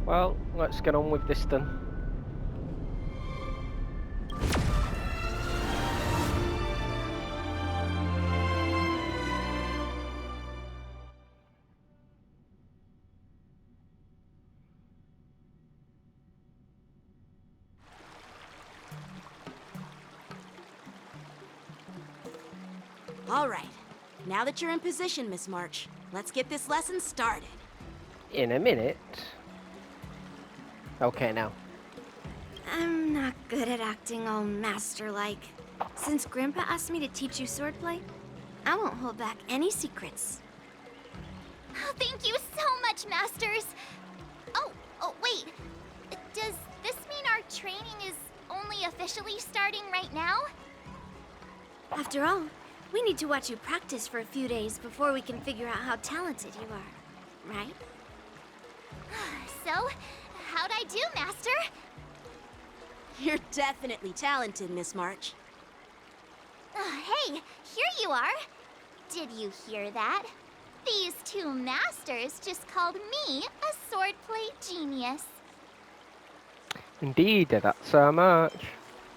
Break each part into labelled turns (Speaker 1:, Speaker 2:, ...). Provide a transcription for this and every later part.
Speaker 1: Well, let's get on with this then.
Speaker 2: All right. Now that you're in position, Miss March, let's get this lesson started.
Speaker 1: In a minute. Okay, now.
Speaker 3: I'm not good at acting all master-like. Since Grandpa asked me to teach you swordplay, I won't hold back any secrets.
Speaker 4: Oh, thank you so much, Masters! Oh, wait. Does this mean our training is only officially starting right now?
Speaker 3: After all, we need to watch you practice for a few days before we can figure out how talented you are, right?
Speaker 4: So, how'd I do, Master?
Speaker 2: You're definitely talented, Miss March.
Speaker 4: Hey, here you are. Did you hear that? These two masters just called me a swordplay genius.
Speaker 1: Indeed, that's our March.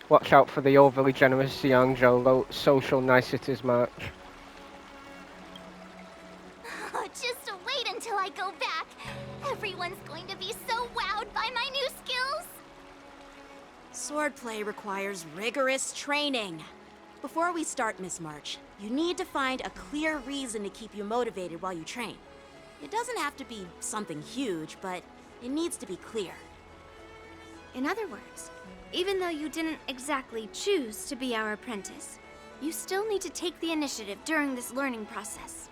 Speaker 1: Watch out for the overly generous young social niceties, March.
Speaker 4: Just wait until I go back. Everyone's going to be so wowed by my new skills.
Speaker 2: Swordplay requires rigorous training. Before we start, Miss March, you need to find a clear reason to keep you motivated while you train. It doesn't have to be something huge, but it needs to be clear.
Speaker 3: In other words, even though you didn't exactly choose to be our apprentice, you still need to take the initiative during this learning process.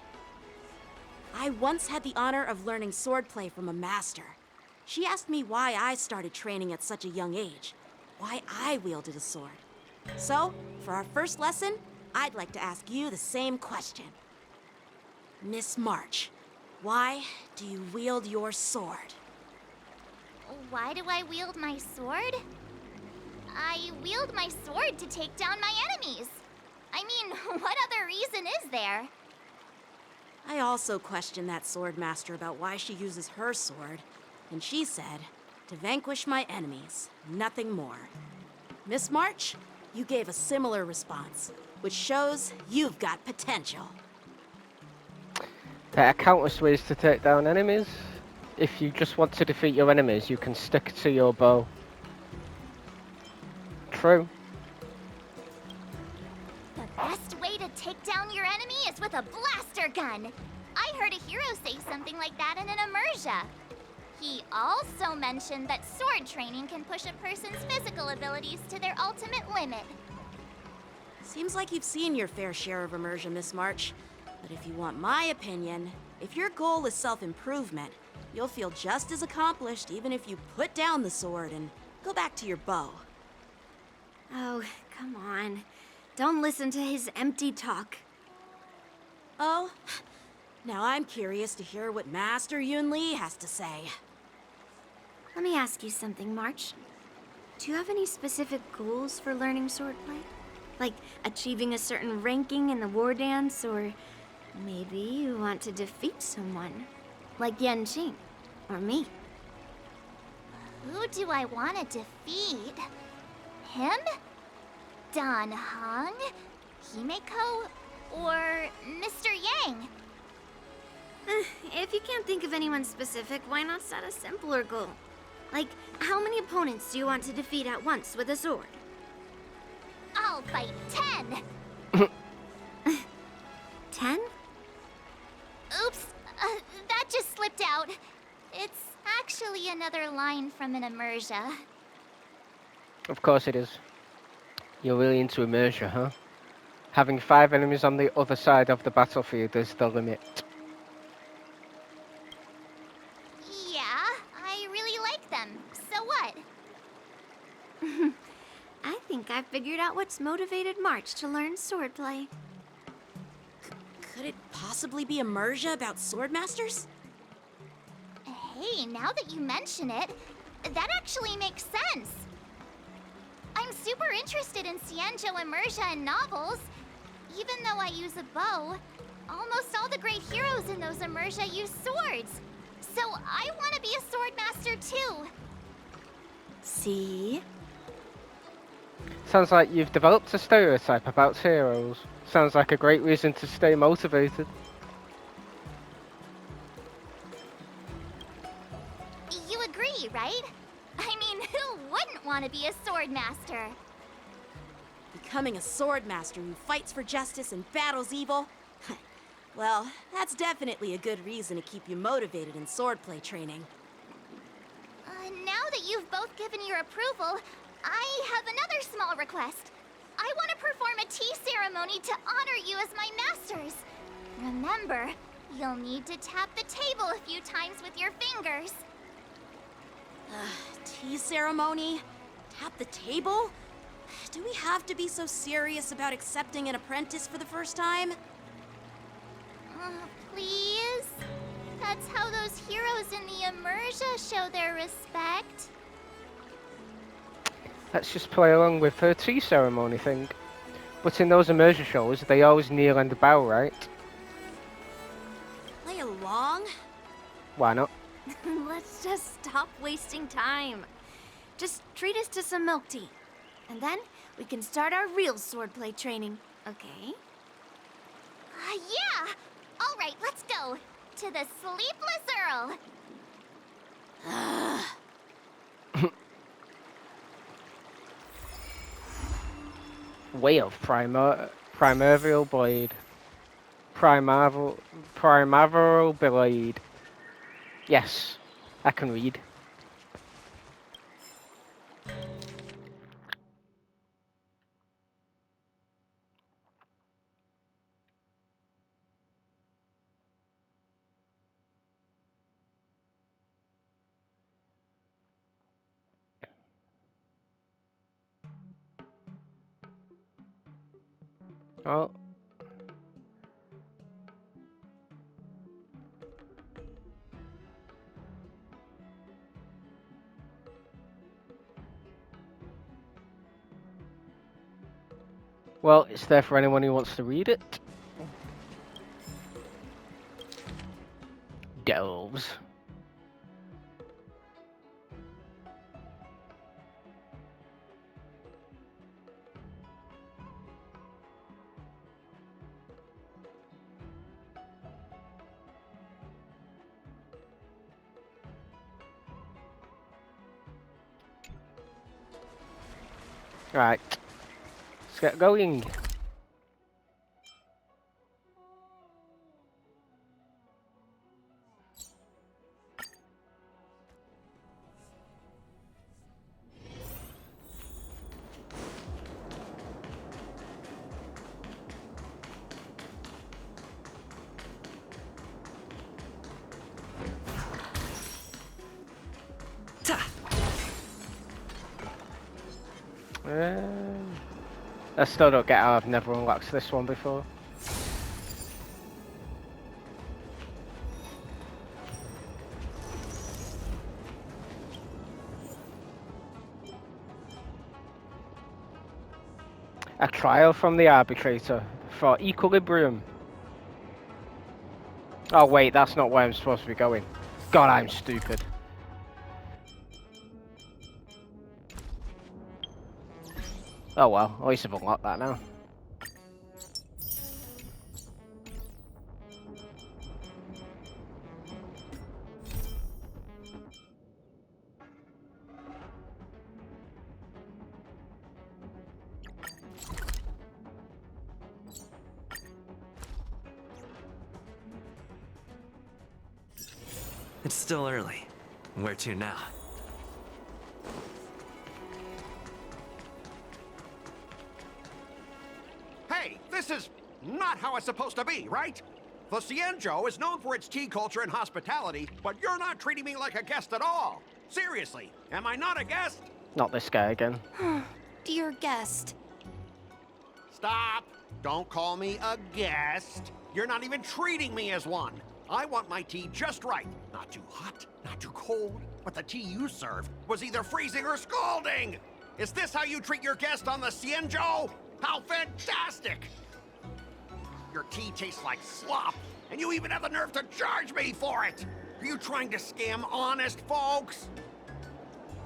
Speaker 2: I once had the honor of learning swordplay from a master. She asked me why I started training at such a young age, why I wielded a sword. So, for our first lesson, I'd like to ask you the same question. Miss March, why do you wield your sword?
Speaker 4: Why do I wield my sword? I wield my sword to take down my enemies. I mean, what other reason is there?
Speaker 2: I also questioned that sword master about why she uses her sword, and she said, to vanquish my enemies, nothing more. Miss March, you gave a similar response, which shows you've got potential.
Speaker 1: There are countless ways to take down enemies. If you just want to defeat your enemies, you can stick to your bow. True.
Speaker 4: The best way to take down your enemy is with a blaster gun. I heard a hero say something like that in an immersia. He also mentioned that sword training can push a person's physical abilities to their ultimate limit.
Speaker 2: Seems like you've seen your fair share of immersion, Miss March. But if you want my opinion, if your goal is self-improvement, you'll feel just as accomplished even if you put down the sword and go back to your bow.
Speaker 3: Oh, come on. Don't listen to his empty talk.
Speaker 2: Oh, now I'm curious to hear what Master Yun Li has to say.
Speaker 3: Let me ask you something, March. Do you have any specific goals for learning swordplay? Like achieving a certain ranking in the war dance, or maybe you want to defeat someone, like Yan Qing, or me.
Speaker 4: Who do I want to defeat? Him? Dan Heng? Himeko? Or Mr. Yang?
Speaker 3: If you can't think of anyone specific, why not set a simpler goal? Like, how many opponents do you want to defeat at once with a sword?
Speaker 4: I'll fight 10!
Speaker 3: 10?
Speaker 4: Oops, that just slipped out. It's actually another line from an immersia.
Speaker 1: Of course it is. You're really into immersion, huh? Having 5 enemies on the other side of the battlefield is the limit.
Speaker 4: Yeah, I really like them. So what?
Speaker 3: I think I figured out what's motivated March to learn swordplay.
Speaker 2: Could it possibly be immersia about sword masters?
Speaker 4: Hey, now that you mention it, that actually makes sense. I'm super interested in Xianzhou immersia and novels. Even though I use a bow, almost all the great heroes in those immersia use swords. So I want to be a sword master too.
Speaker 2: See?
Speaker 1: Sounds like you've developed a stereotype about heroes. Sounds like a great reason to stay motivated.
Speaker 4: You agree, right? I mean, who wouldn't want to be a sword master?
Speaker 2: Becoming a sword master who fights for justice and battles evil? Well, that's definitely a good reason to keep you motivated in swordplay training.
Speaker 4: Now that you've both given your approval, I have another small request. I want to perform a tea ceremony to honor you as my masters. Remember, you'll need to tap the table a few times with your fingers.
Speaker 2: Tea ceremony? Tap the table? Do we have to be so serious about accepting an apprentice for the first time?
Speaker 4: Please? That's how those heroes in the Immersia show their respect.
Speaker 1: Let's just play along with her tea ceremony thing. But in those immersion shows, they always kneel and bow, right?
Speaker 2: Play along?
Speaker 1: Why not?
Speaker 3: Let's just stop wasting time. Just treat us to some milk tea. And then we can start our real swordplay training, okay?
Speaker 4: Yeah! All right, let's go. To the Sleepless Earl.
Speaker 1: Way of Primaveral Blade. Primaveral Blade. Yes, I can read. Oh. Well, it's there for anyone who wants to read it. Delves. Right. Let's get going. I still don't get how I've never unlocked this one before. A trial from the arbitrator for equilibrium. Oh wait, that's not where I'm supposed to be going. God, I'm stupid. Oh well, at least I've unlocked that now.
Speaker 5: It's still early. Where to now?
Speaker 6: Hey, this is not how it's supposed to be, right? The Cienjo is known for its tea culture and hospitality, but you're not treating me like a guest at all. Seriously, am I not a guest?
Speaker 1: Not this guy again.
Speaker 2: Dear guest.
Speaker 6: Stop! Don't call me a guest. You're not even treating me as one. I want my tea just right. Not too hot, not too cold. But the tea you served was either freezing or scalding. Is this how you treat your guest on the Cienjo? How fantastic! Your tea tastes like slop, and you even have the nerve to charge me for it! Are you trying to scam honest folks?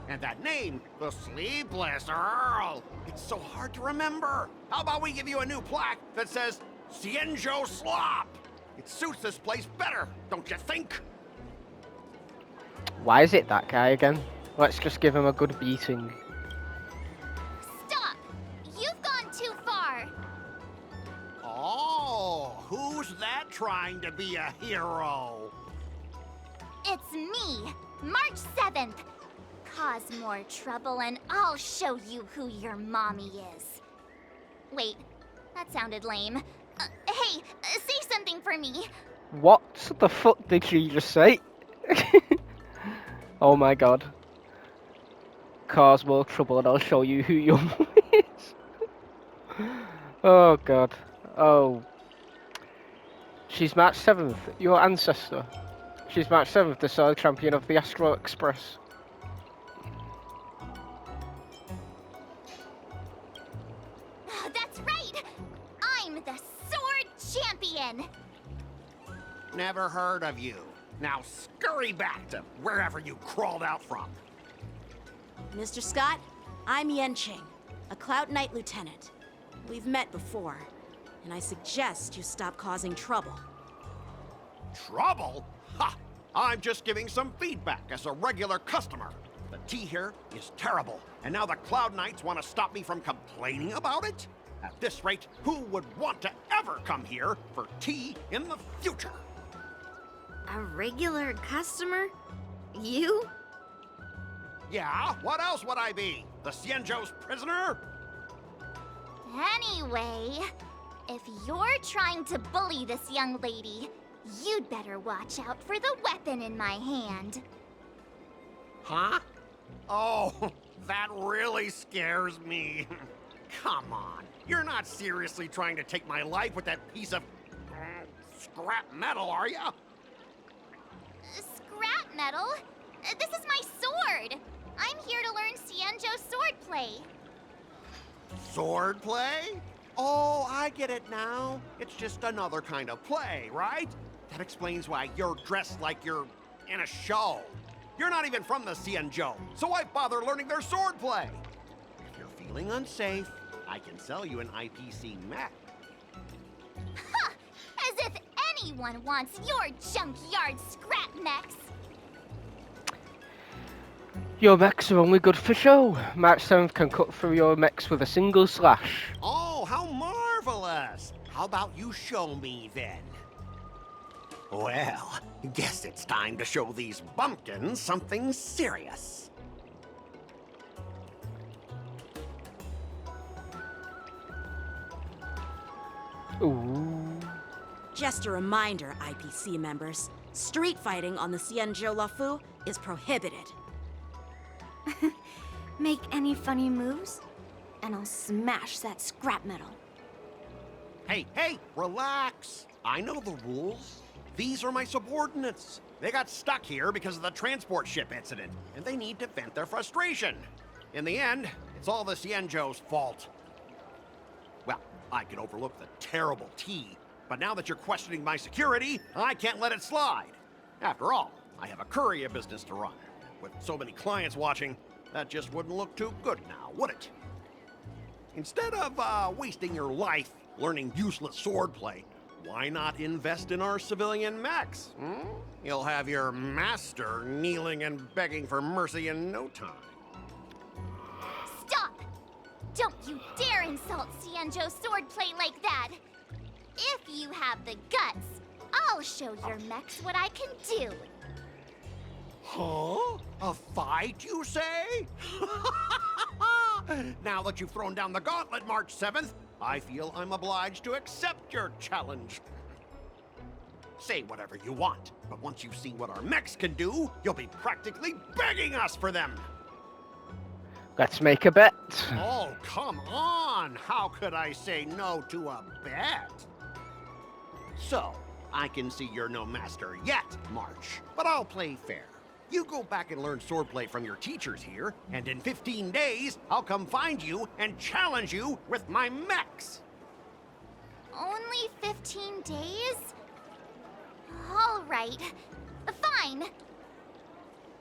Speaker 6: And that name, the Sleepless Earl, it's so hard to remember. How about we give you a new plaque that says Cienjo Slop? It suits this place better, don't you think?
Speaker 1: Why is it that guy again? Let's just give him a good beating.
Speaker 4: Stop! You've gone too far!
Speaker 6: Oh, who's that trying to be a hero?
Speaker 4: It's me, March 7th. Cause more trouble and I'll show you who your mommy is. Wait, that sounded lame. Hey, say something for me.
Speaker 1: What the fuck did she just say? Oh my god. Cause more trouble and I'll show you who your mum is. Oh god. Oh. She's March 7th, your ancestor. She's March 7th, the sword champion of the Astral Express.
Speaker 4: That's right! I'm the sword champion!
Speaker 6: Never heard of you. Now scurry back to wherever you crawled out from.
Speaker 2: Mr. Scott, I'm Yen Ching, a Cloud Knight lieutenant. We've met before, and I suggest you stop causing trouble.
Speaker 6: Trouble? Ha! I'm just giving some feedback as a regular customer. The tea here is terrible, and now the Cloud Knights want to stop me from complaining about it? At this rate, who would want to ever come here for tea in the future?
Speaker 3: A regular customer? You?
Speaker 6: Yeah, what else would I be? The Cienjo's prisoner?
Speaker 4: Anyway, if you're trying to bully this young lady, you'd better watch out for the weapon in my hand.
Speaker 6: Huh? Oh, that really scares me. Come on, you're not seriously trying to take my life with that piece of scrap metal, are ya?
Speaker 4: Scrap metal? This is my sword! I'm here to learn Cienjo swordplay.
Speaker 6: Swordplay? Oh, I get it now. It's just another kind of play, right? That explains why you're dressed like you're in a show. You're not even from the Cienjo, so why bother learning their swordplay? If you're feeling unsafe, I can sell you an IPC mech.
Speaker 4: Ha! As if anyone wants your junkyard scrap mechs!
Speaker 1: Your mechs are only good for show. March 7th can cut through your mechs with a single slash.
Speaker 6: Oh, how marvelous! How about you show me then? Well, guess it's time to show these bumpkins something serious.
Speaker 1: Ooh.
Speaker 2: Just a reminder, IPC members, street fighting on the Cienjo Lafu is prohibited.
Speaker 3: Make any funny moves, and I'll smash that scrap metal.
Speaker 6: Hey, relax. I know the rules. These are my subordinates. They got stuck here because of the transport ship incident, and they need to vent their frustration. In the end, it's all the Cienjo's fault. Well, I can overlook the terrible tea, but now that you're questioning my security, I can't let it slide. After all, I have a courier business to run. With so many clients watching, that just wouldn't look too good now, would it? Instead of wasting your life learning useless swordplay, why not invest in our civilian mechs? You'll have your master kneeling and begging for mercy in no time.
Speaker 4: Stop! Don't you dare insult Cienjo swordplay like that! If you have the guts, I'll show your mechs what I can do.
Speaker 6: Huh? A fight, you say? Now that you've thrown down the gauntlet, March 7th, I feel I'm obliged to accept your challenge. Say whatever you want, but once you've seen what our mechs can do, you'll be practically begging us for them.
Speaker 1: Let's make a bet.
Speaker 6: Oh, come on! How could I say no to a bet? So, I can see you're no master yet, March, but I'll play fair. You go back and learn swordplay from your teachers here, and in 15 days, I'll come find you and challenge you with my mechs.
Speaker 4: Only 15 days? All right. fine.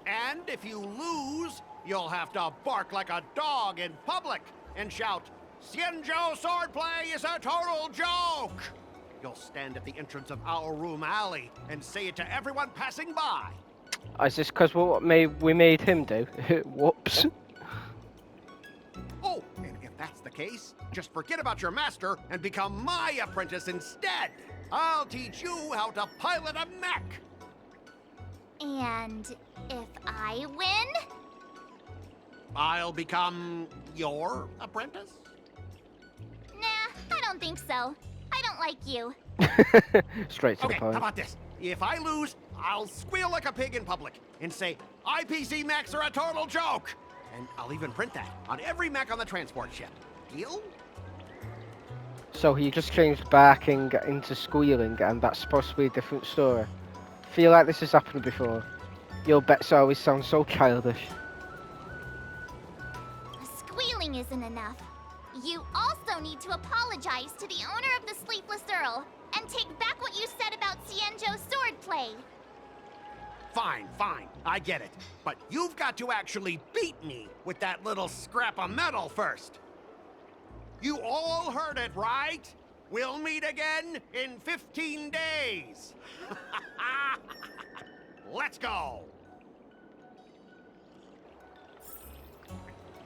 Speaker 6: And if you lose, you'll have to bark like a dog in public and shout, "Xianzhou swordplay is a total joke!" You'll stand at the entrance of our room alley and say it to everyone passing by.
Speaker 1: Is this because we made him do? Whoops.
Speaker 6: Oh, and if that's the case, just forget about your master and become my apprentice instead. I'll teach you how to pilot a mech.
Speaker 4: And if I win?
Speaker 6: I'll become your apprentice?
Speaker 4: Nah, I don't think so. I don't like you.
Speaker 1: Straight to
Speaker 6: Okay,
Speaker 1: the
Speaker 6: how
Speaker 1: point.
Speaker 6: about this? If I lose, I'll squeal like a pig in public and say, "IPC mechs are a total joke!" And I'll even print that on every mech on the transport ship. Deal?
Speaker 1: So he just changed barking into squealing, and that's supposed to be a different story. Feel like this has happened before. Your bets always sound so childish.
Speaker 4: Squealing isn't enough. You also need to apologize to the owner of the Sleepless Earl and take back what you said about Xianzhou swordplay.
Speaker 6: Fine, fine, I get it. But you've got to actually beat me with that little scrap of metal first. You all heard it, right? We'll meet again in 15 days. Let's go.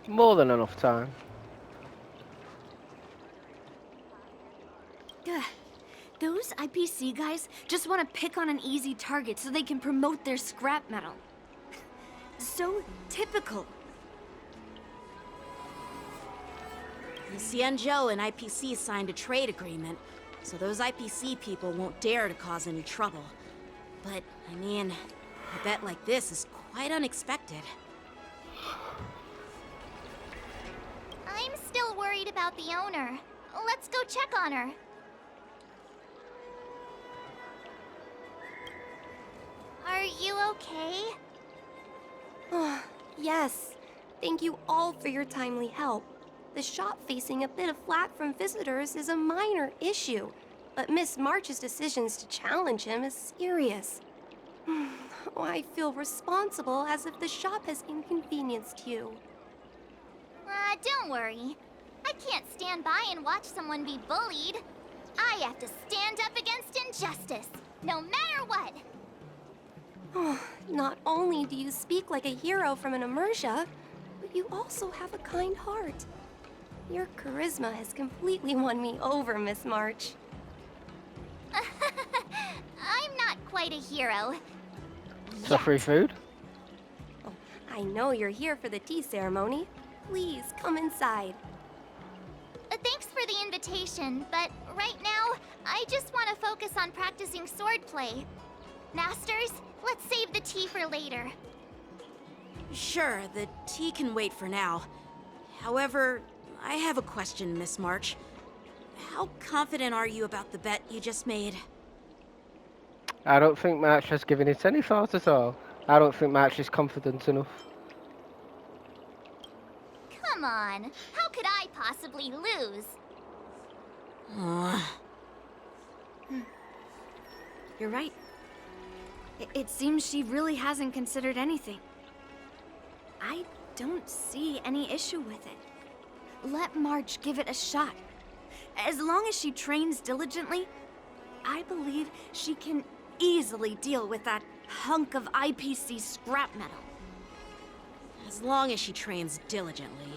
Speaker 1: More than enough time.
Speaker 3: Ugh. Those IPC guys just want to pick on an easy target so they can promote their scrap metal. So typical.
Speaker 2: The Xianzhou and IPC signed a trade agreement, so those IPC people won't dare to cause any trouble. But, I mean, a bet like this is quite unexpected.
Speaker 4: I'm still worried about the owner. Let's go check on her. Are you okay?
Speaker 7: Yes. Thank you all for your timely help. The shop facing a bit of flack from visitors is a minor issue, but Miss March's decisions to challenge him is serious. I feel responsible as if the shop has inconvenienced you.
Speaker 4: Don't worry. I can't stand by and watch someone be bullied. I have to stand up against injustice, no matter what.
Speaker 7: Not only do you speak like a hero from an immersia, but you also have a kind heart. Your charisma has completely won me over, Miss March.
Speaker 4: I'm not quite a hero.
Speaker 1: So free food?
Speaker 7: Oh, I know you're here for the tea ceremony. Please come inside.
Speaker 4: Thanks for the invitation, but right now, I just want to focus on practicing swordplay. Masters, let's save the tea for later.
Speaker 2: Sure, the tea can wait for now. However, I have a question, Miss March. How confident are you about the bet you just made?
Speaker 1: I don't think March has given it any thought at all. I don't think March is confident enough.
Speaker 4: Come on, how could I possibly lose?
Speaker 3: You're right. It seems she really hasn't considered anything. I don't see any issue with it. Let March give it a shot. As long as she trains diligently, I believe she can easily deal with that hunk of IPC scrap metal.
Speaker 2: As long as she trains diligently.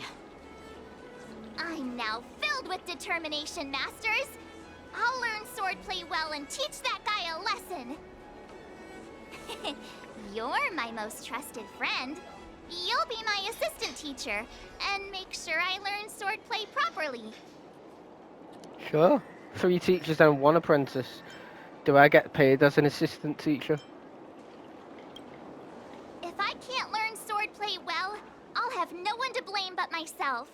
Speaker 4: I'm now filled with determination, Masters. I'll learn swordplay well and teach that guy a lesson. You're my most trusted friend. You'll be my assistant teacher and make sure I learn swordplay properly.
Speaker 1: Sure. 3 teachers and 1 apprentice. Do I get paid as an assistant teacher?
Speaker 4: If I can't learn swordplay well, I'll have no one to blame but myself.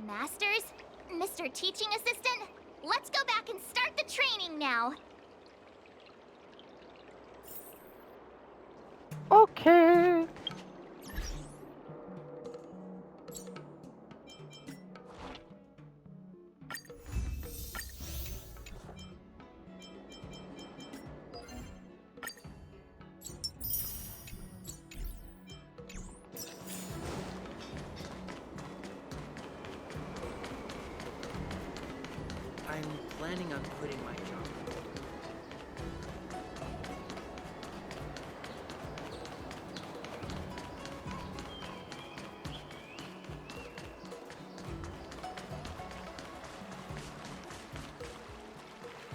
Speaker 4: Masters, Mr. Teaching Assistant, let's go back and start the training now.
Speaker 1: Okay.
Speaker 8: planning on quitting my job.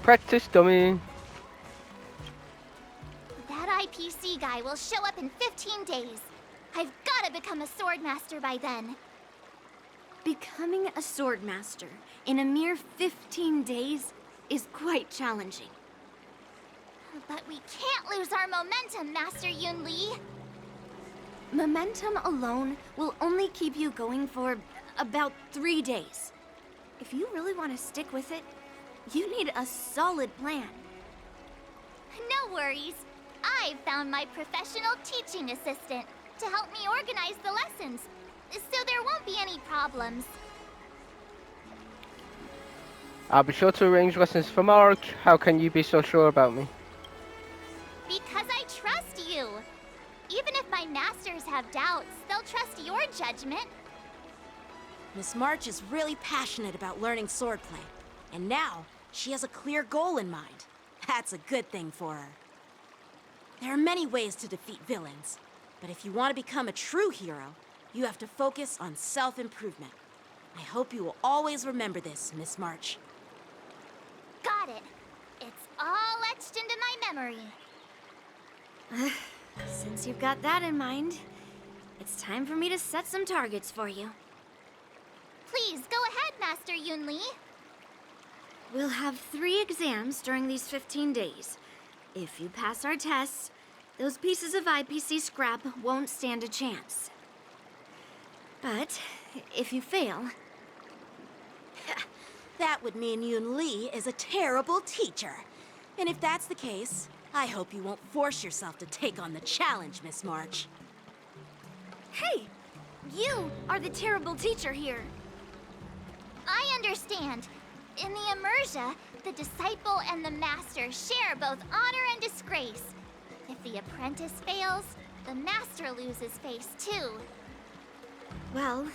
Speaker 1: Practice dummy.
Speaker 4: That IPC guy will show up in 15 days. I've gotta become a sword master by then.
Speaker 3: Becoming a sword master in a mere 15 days is quite challenging.
Speaker 4: But we can't lose our momentum, Master Yun Li.
Speaker 3: Momentum alone will only keep you going for about 3 days. If you really want to stick with it, you need a solid plan.
Speaker 4: No worries. I've found my professional teaching assistant to help me organize the lessons, so there won't be any problems.
Speaker 1: I'll be sure to arrange lessons for Mark. How can you be so sure about me?
Speaker 4: Because I trust you. Even if my masters have doubts, they'll trust your judgment.
Speaker 2: Miss March is really passionate about learning swordplay, and now she has a clear goal in mind. That's a good thing for her. There are many ways to defeat villains, but if you want to become a true hero, you have to focus on self-improvement. I hope you will always remember this, Miss March.
Speaker 4: Got it. It's all etched into my memory.
Speaker 3: Since you've got that in mind, it's time for me to set some targets for you.
Speaker 4: Please, go ahead, Master Yun Li.
Speaker 3: We'll have 3 exams during these 15 days. If you pass our tests, those pieces of IPC scrap won't stand a chance. But if you fail...
Speaker 2: That would mean Yun Li is a terrible teacher. And if that's the case, I hope you won't force yourself to take on the challenge, Miss March.
Speaker 3: Hey! You are the terrible teacher here.
Speaker 4: I understand. In the Immersia, the disciple and the master share both honor and disgrace. If the apprentice fails, the master loses face too.
Speaker 3: Well,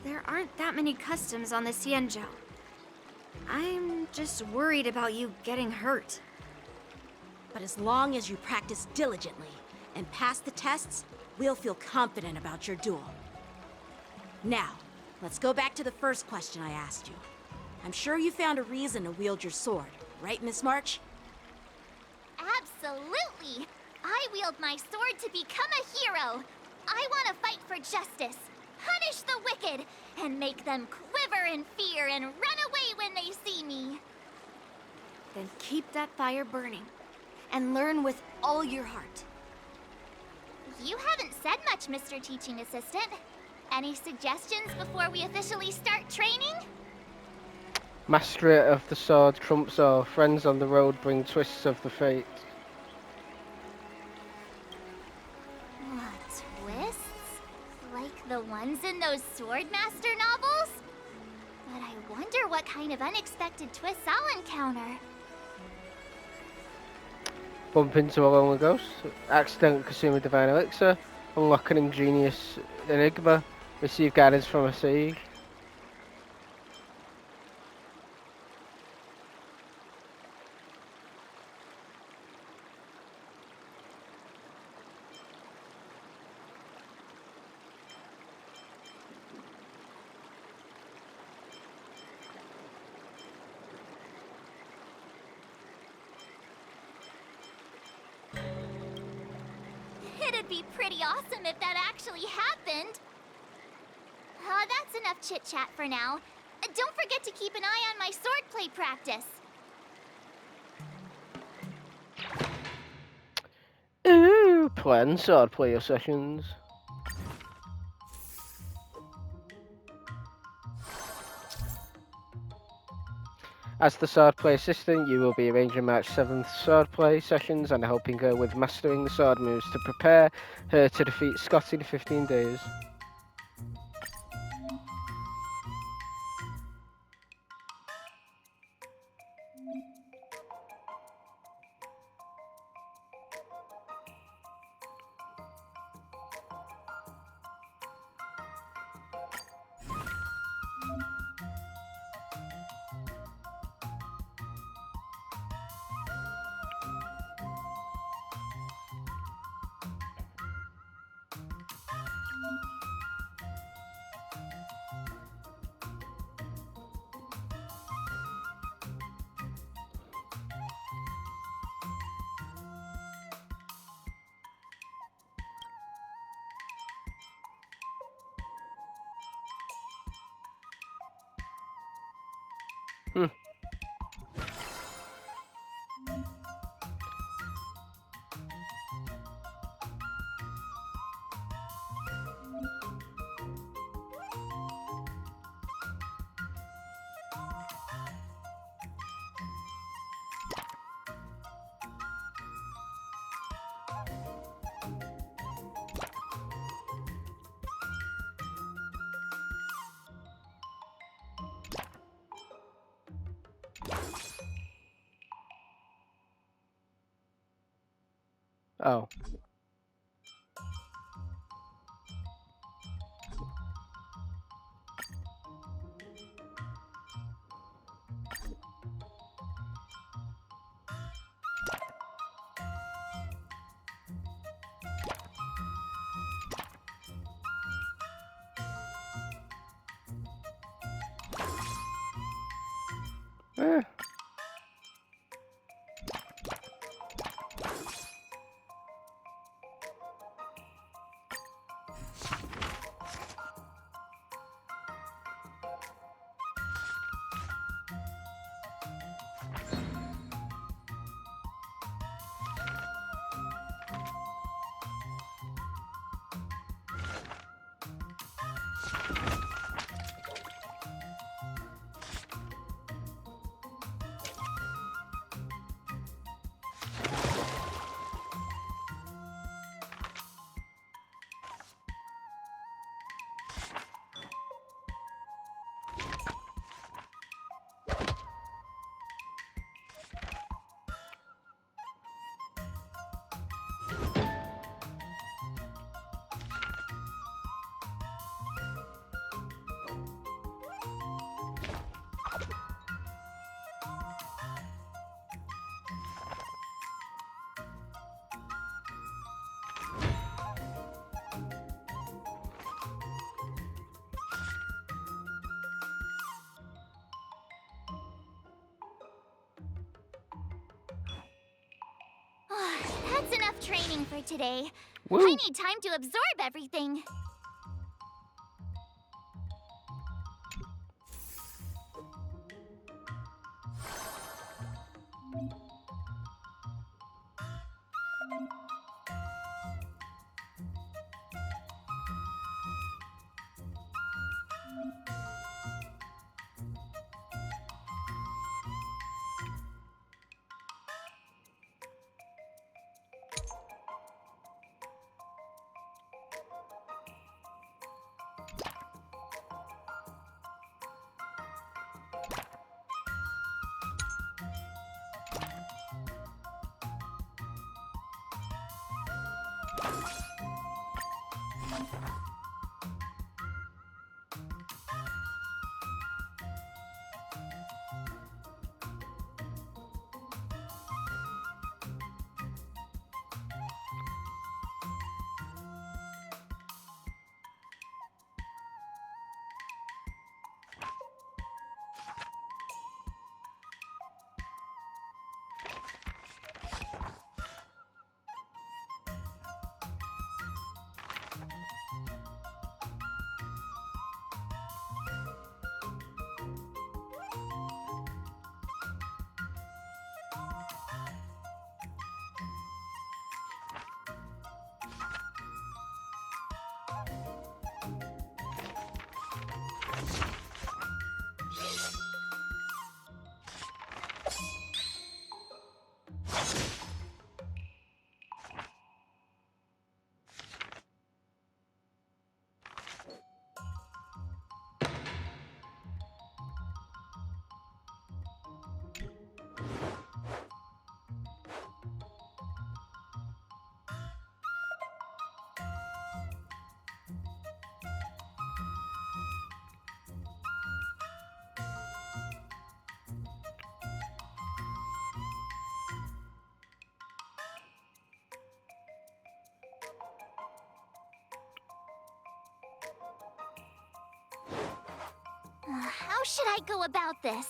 Speaker 3: there aren't that many customs on the Xianzhou. I'm just worried about you getting hurt.
Speaker 2: But as long as you practice diligently and pass the tests, we'll feel confident about your duel. Now, let's go back to the first question I asked you. I'm sure you found a reason to wield your sword, right, Miss March?
Speaker 4: Absolutely! I wield my sword to become a hero! I want to fight for justice, punish the wicked, and make them quiver in fear and run away when they see me!
Speaker 3: Then keep that fire burning, and learn with all your heart.
Speaker 4: You haven't said much, Mr. Teaching Assistant. Any suggestions before we officially start training?
Speaker 1: Mastery of the sword trumps all. Friends on the road bring twists of the fate.
Speaker 4: Twists? Like the ones in those Swordmaster novels? But I wonder what kind of unexpected twists I'll encounter.
Speaker 1: Bump into a lonely ghost. Accidentally consume a divine elixir. Unlock an ingenious enigma. Receive guidance from a sage.
Speaker 4: It'd be pretty awesome if that actually happened. That's enough chit-chat for now. Don't forget to keep an eye on my swordplay practice.
Speaker 1: Ooh, plan sword player sessions. As the swordplay assistant, you will be arranging March 7th swordplay sessions and helping her with mastering the sword moves to prepare her to defeat Scott in 15 days. Hmm. Oh. Eh.
Speaker 4: That's enough training for today. I
Speaker 1: Woo.
Speaker 4: need time to absorb everything. How should I go about this?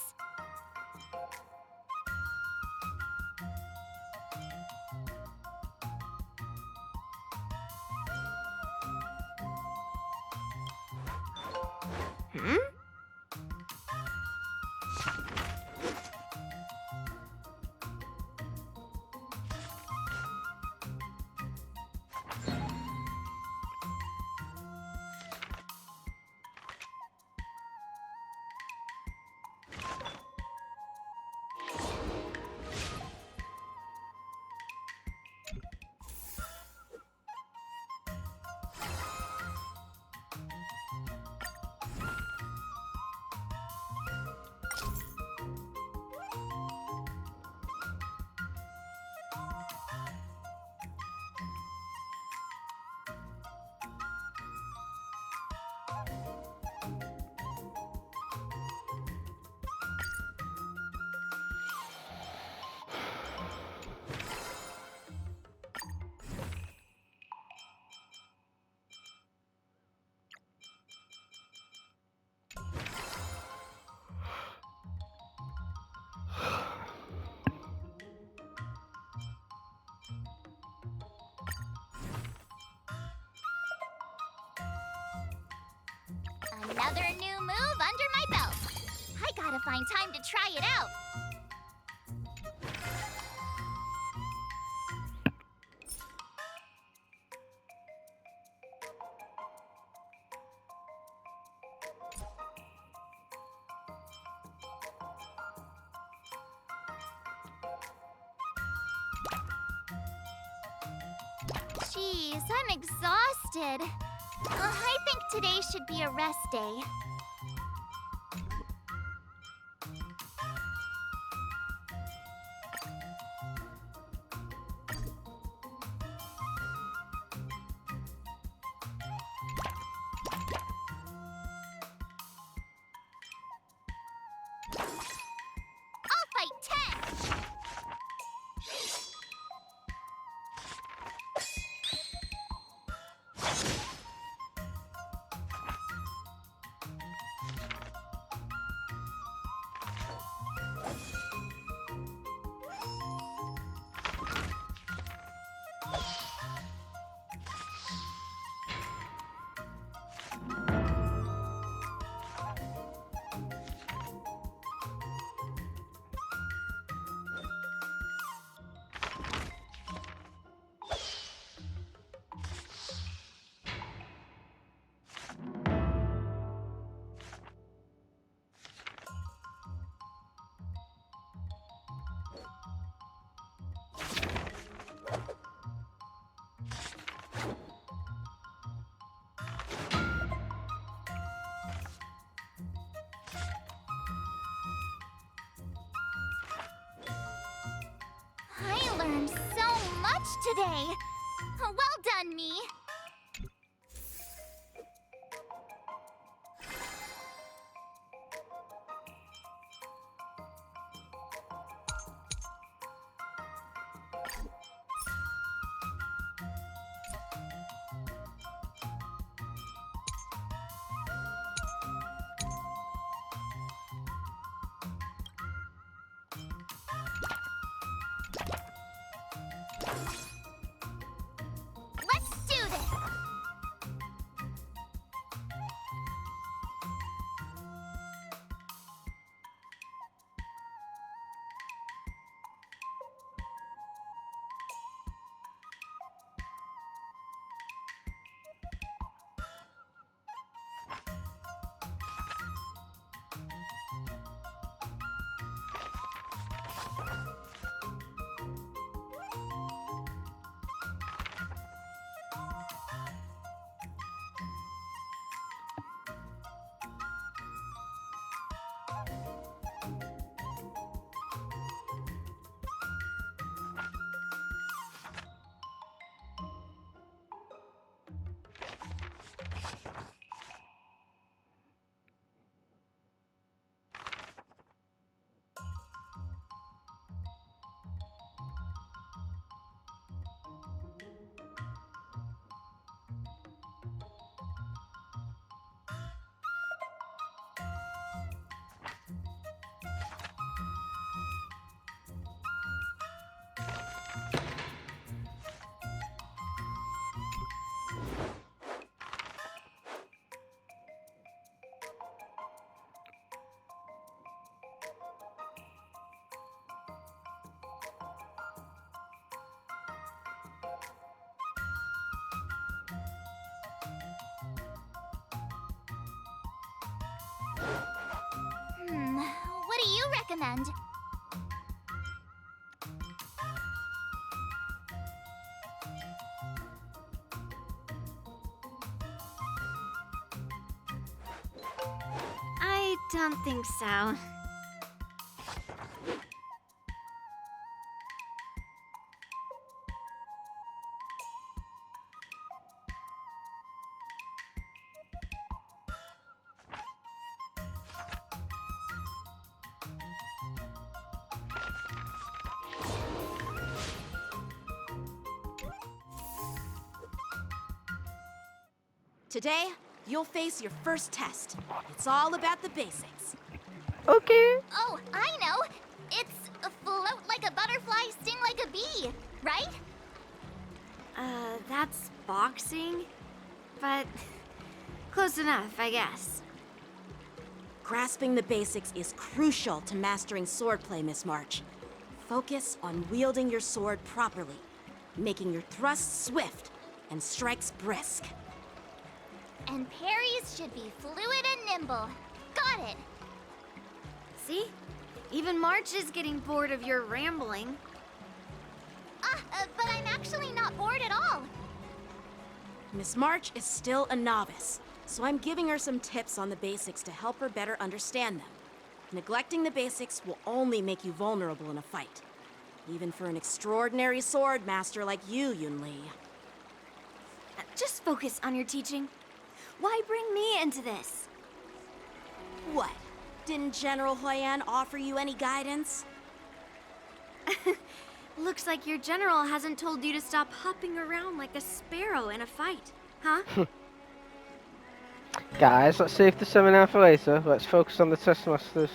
Speaker 4: Another new move under my belt. I gotta find time to try it out. Jeez, I'm exhausted. I think today should be a rest day. I'll fight 10! I learned so much today. Well done, me. Let's do this! What do you recommend?
Speaker 3: I don't think so.
Speaker 2: Today, you'll face your first test. It's all about the basics.
Speaker 1: Okay.
Speaker 4: Oh, I know! It's a float like a butterfly, sting like a bee, right?
Speaker 3: That's boxing? But close enough, I guess.
Speaker 2: Grasping the basics is crucial to mastering swordplay, Miss March. Focus on wielding your sword properly, making your thrusts swift and strikes brisk.
Speaker 4: And parries should be fluid and nimble. Got it.
Speaker 3: See? Even March is getting bored of your rambling.
Speaker 4: But I'm actually not bored at all.
Speaker 2: Miss March is still a novice, so I'm giving her some tips on the basics to help her better understand them. Neglecting the basics will only make you vulnerable in a fight. Even for an extraordinary sword master like you, Yunli.
Speaker 3: Just focus on your teaching. Why bring me into this?
Speaker 2: What? Didn't General Huyan offer you any guidance?
Speaker 3: Looks like your general hasn't told you to stop hopping around like a sparrow in a fight, huh?
Speaker 1: Guys, let's save the seminar for later. Let's focus on the test masters.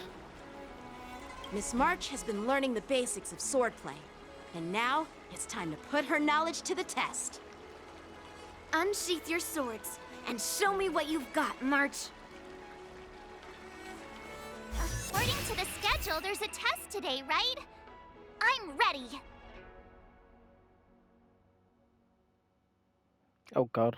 Speaker 2: Miss March has been learning the basics of swordplay, and now it's time to put her knowledge to the test.
Speaker 3: Unsheath your swords and show me what you've got, March.
Speaker 4: According to the schedule, there's a test today, right? I'm ready.
Speaker 1: Oh god.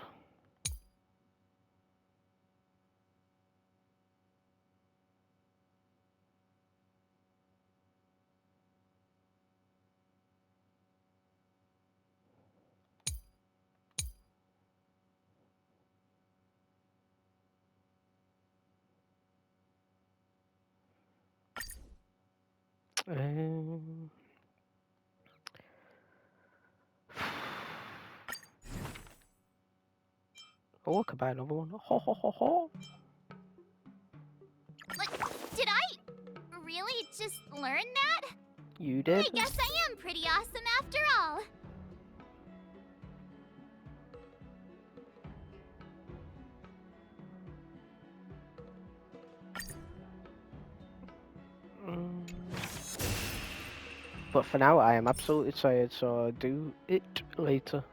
Speaker 1: Um, oh, I could buy another one. Ho ho ho ho.
Speaker 4: Like, did I really just learn that?
Speaker 1: You did?
Speaker 4: I guess I am pretty awesome after all.
Speaker 1: Mm. But for now, I am absolutely tired, so I'll do it later.